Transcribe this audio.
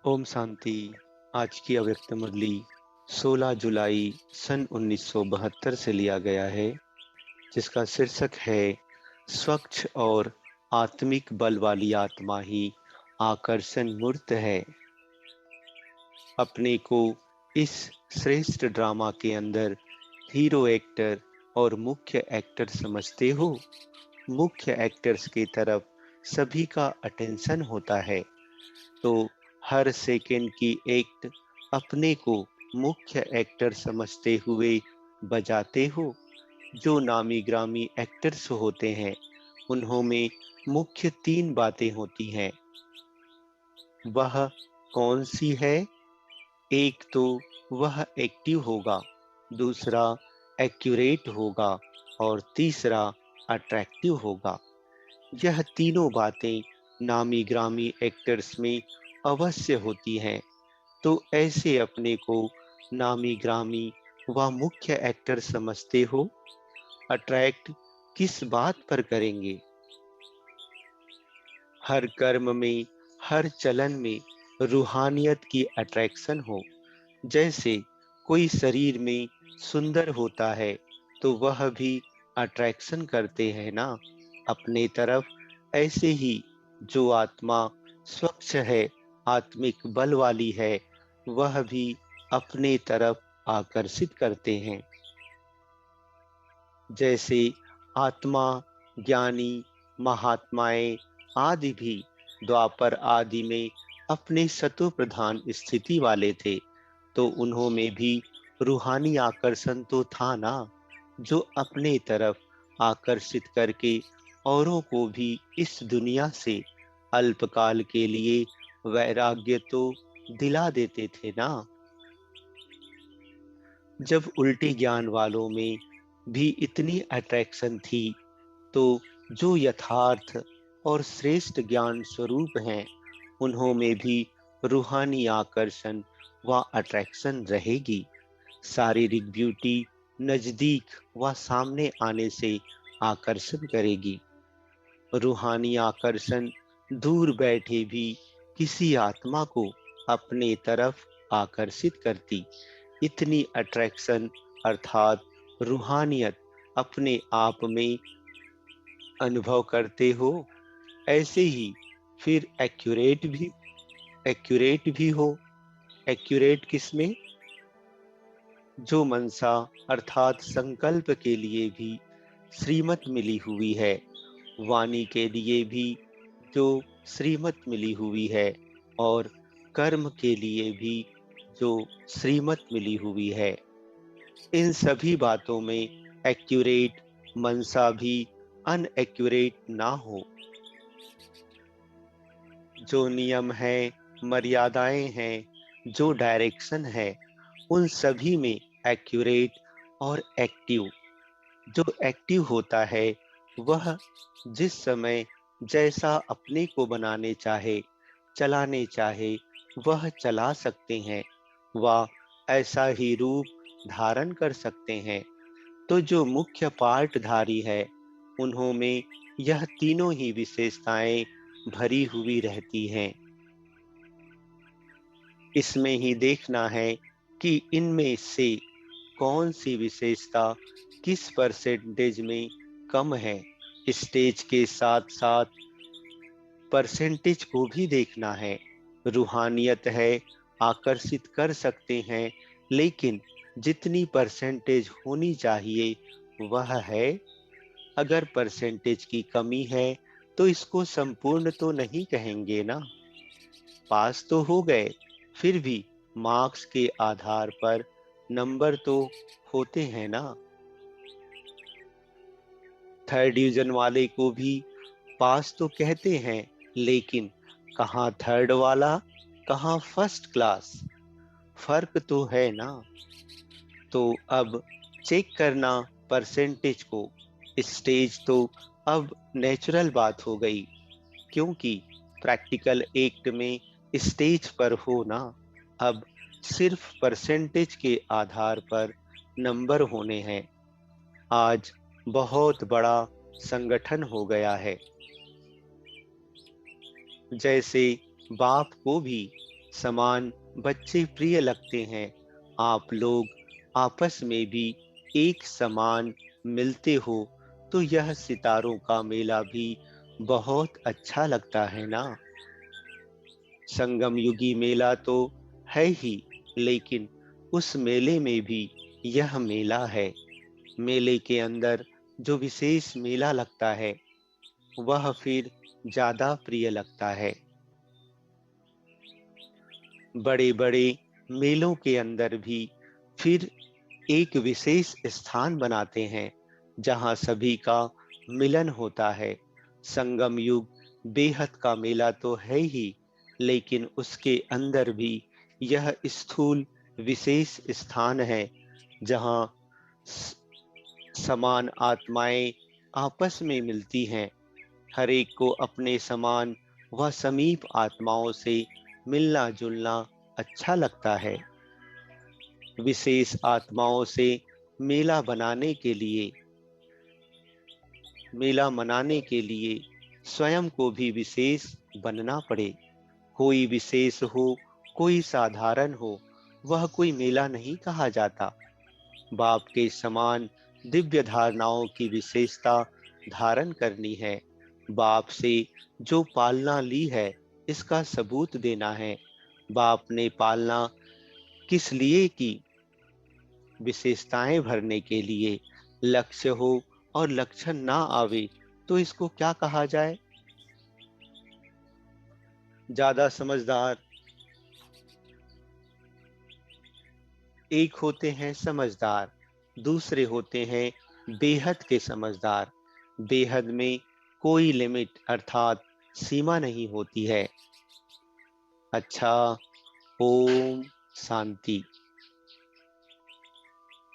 ओम शांति। आज की अव्यक्त मुरली 16 जुलाई सन 1972 से लिया गया है, जिसका शीर्षक है स्वच्छ और आत्मिक बल वाली आत्मा ही आकर्षण मूर्त है। अपने को इस श्रेष्ठ ड्रामा के अंदर हीरो एक्टर और मुख्य एक्टर समझते हो। मुख्य एक्टर्स की तरफ सभी का अटेंशन होता है, तो हर सेकंड की एक्ट अपने को मुख्य एक्टर समझते हुए बजाते हो। जो नामी ग्रामी एक्टर्स होते हैं, उन्होंने मुख्य 3 बातें होती हैं। वह कौन सी है? एक तो वह एक्टिव होगा, दूसरा एक्यूरेट होगा और तीसरा अट्रैक्टिव होगा। यह तीनों बातें नामी ग्रामी एक्टर्स में अवश्य होती हैं। तो ऐसे अपने को नामी ग्रामी व मुख्य एक्टर समझते हो। अट्रैक्ट किस बात पर करेंगे? हर कर्म में, हर चलन में रूहानियत की अट्रैक्शन हो। जैसे कोई शरीर में सुंदर होता है, तो वह भी अट्रैक्शन करते हैं ना अपने तरफ। ऐसे ही जो आत्मा स्वच्छ है, आत्मिक बल वाली है, वह भी अपने तरफ आकर्षित करते हैं। जैसे आत्मा, ज्ञानी, महात्माएं आदि भी द्वापर आदि में अपने सतो प्रधान स्थिति वाले थे, तो उन्होंने भी रूहानी आकर्षण तो था ना, जो अपने तरफ आकर्षित करके औरों को भी इस दुनिया से अल्पकाल के लिए वैराग्य तो दिला देते थे ना। जब उल्टे ज्ञान वालों में भी इतनी अट्रैक्शन थी, तो जो यथार्थ और श्रेष्ठ ज्ञान स्वरूप हैं, उन्होंने भी रूहानी आकर्षण व अट्रैक्शन रहेगी। शारीरिक ब्यूटी नजदीक व सामने आने से आकर्षण करेगी। रूहानी आकर्षण दूर बैठे भी किसी आत्मा को अपने तरफ आकर्षित करती। इतनी अट्रैक्शन अर्थात रूहानियत अपने आप में अनुभव करते हो। ऐसे ही फिर एक्यूरेट भी हो। एक्यूरेट किसमें? जो मनसा अर्थात संकल्प के लिए भी श्रीमत मिली हुई है, वाणी के लिए भी जो श्रीमत मिली हुई है, और कर्म के लिए भी जो श्रीमत मिली हुई है। इन सभी बातों में एक्यूरेट मनसा भी अनएक्यूरेट ना हो। जो नियम है, मर्यादाएं हैं, जो डायरेक्शन है, उन सभी में एक्यूरेट और एक्टिव। जो एक्टिव होता है, वह जिस समय जैसा अपने को बनाने चाहे, चलाने चाहे, वह चला सकते हैं, वह ऐसा ही रूप धारण कर सकते हैं। तो जो मुख्य पाठधारी है, उन्होंने यह तीनों ही विशेषताएं भरी हुई रहती हैं। इसमें ही देखना है कि इनमें से कौन सी विशेषता किस परसेंटेज में कम है। स्टेज के साथ साथ परसेंटेज को भी देखना है। रूहानियत है, आकर्षित कर सकते हैं, लेकिन जितनी परसेंटेज होनी चाहिए वह है। अगर परसेंटेज की कमी है, तो इसको संपूर्ण तो नहीं कहेंगे ना। पास तो हो गए, फिर भी मार्क्स के आधार पर नंबर तो होते हैं ना। थर्ड डिवीजन वाले को भी पास तो कहते हैं, लेकिन कहाँ थर्ड वाला, कहाँ फर्स्ट क्लास, फर्क तो है ना। तो अब चेक करना परसेंटेज को। स्टेज तो अब नेचुरल बात हो गई, क्योंकि प्रैक्टिकल एक्ट में स्टेज पर हो ना। अब सिर्फ परसेंटेज के आधार पर नंबर होने हैं। आज बहुत बड़ा संगठन हो गया है। जैसे बाप को भी समान बच्चे प्रिय लगते हैं। आप लोग आपस में भी एक समान मिलते हो तो यह सितारों का मेला भी बहुत अच्छा लगता है ना। संगम युगी मेला तो है ही, लेकिन उस मेले में भी यह मेला है। मेले के अंदर जो विशेष मेला लगता है वह फिर ज्यादा प्रिय लगता है। बड़े बड़े मेलों के अंदर भी फिर एक विशेष स्थान बनाते हैं जहां सभी का मिलन होता है। संगम युग बेहद का मेला तो है ही, लेकिन उसके अंदर भी यह स्थूल विशेष स्थान है जहां स- समान आत्माएं आपस में मिलती हैं। हर एक को अपने समान व समीप आत्माओं से मिलना जुलना अच्छा लगता है। विशेष आत्माओं से मेला बनाने के लिए मेला मनाने के लिए स्वयं को भी विशेष बनना पड़े। कोई विशेष हो, कोई साधारण हो, वह कोई मेला नहीं कहा जाता। बाप के समान दिव्य धारणाओं की विशेषता धारण करनी है। बाप से जो पालना ली है इसका सबूत देना है। बाप ने पालना किस लिए की? विशेषताएं भरने के लिए। लक्ष्य हो और लक्षण ना आवे तो इसको क्या कहा जाए? ज्यादा समझदार। एक होते हैं समझदार, दूसरे होते हैं बेहद के समझदार। बेहद में कोई लिमिट अर्थात सीमा नहीं होती है। अच्छा, ओम शांति।